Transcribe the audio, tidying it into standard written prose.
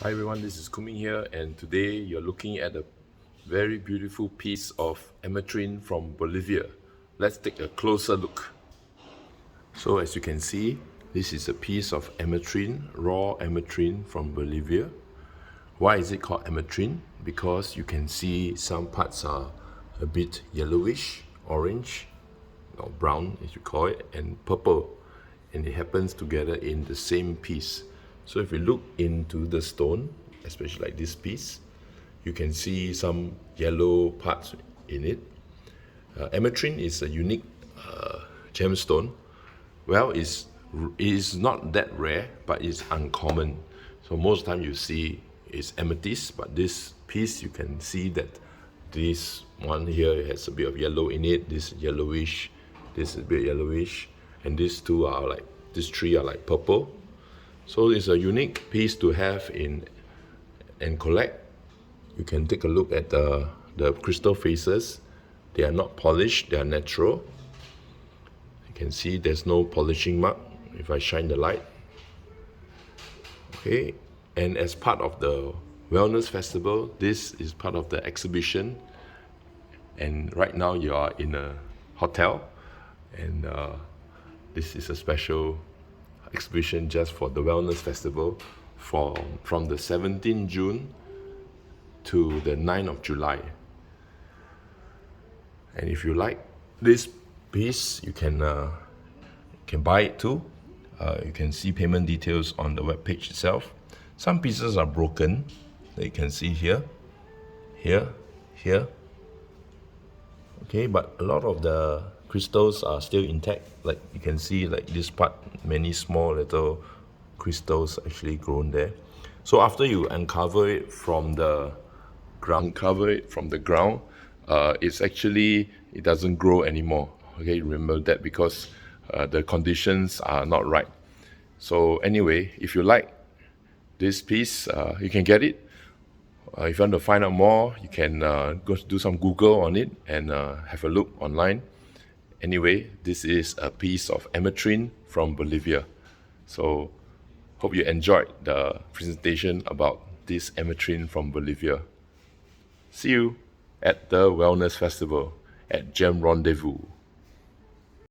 Hi everyone, this is Kuming here, and today you're looking at a very beautiful piece of ametrine from Bolivia. Let's take a closer look. So as you can see, this is a piece of ametrine, raw ametrine from Bolivia. Why is it called ametrine? Because you can see some parts are a bit yellowish, orange, or brown as you call it, and purple, and it happens together in the same piece. So if you look into the stone, especially like this piece, you can see some yellow parts in it. Ametrine is a unique gemstone. Well, it is not that rare, but it's uncommon. So most of the time you see is amethyst, but this piece you can see that this one here has a bit of yellow in it. This yellowish, this is a bit yellowish, and these three are like purple. So it's a unique piece to have in and collect. You can take a look at the crystal faces. They are not polished, they are natural. You can see there's no polishing mark if I shine the light. Okay, and as part of the Wellness Festival, this is part of the exhibition. And right now you are in a hotel, and this is a special exhibition just for the Wellness Festival from the 17th June to the 9th of July. And if you like this piece, you can buy it too. You can see payment details on the web page itself. Some pieces are broken, that you can see here, here. Okay, but a lot of the crystals are still intact. Like you can see, like this part, many small little crystals actually grown there. So after you uncover it from the ground, it doesn't grow anymore. Okay, remember that, because the conditions are not right. So anyway, if you like this piece, you can get it. If you want to find out more, you can go do some Google on it and have a look online. Anyway, this is a piece of ametrine from Bolivia. So hope you enjoyed the presentation about this ametrine from Bolivia. See you at the Wellness Festival at Gem Rendezvous.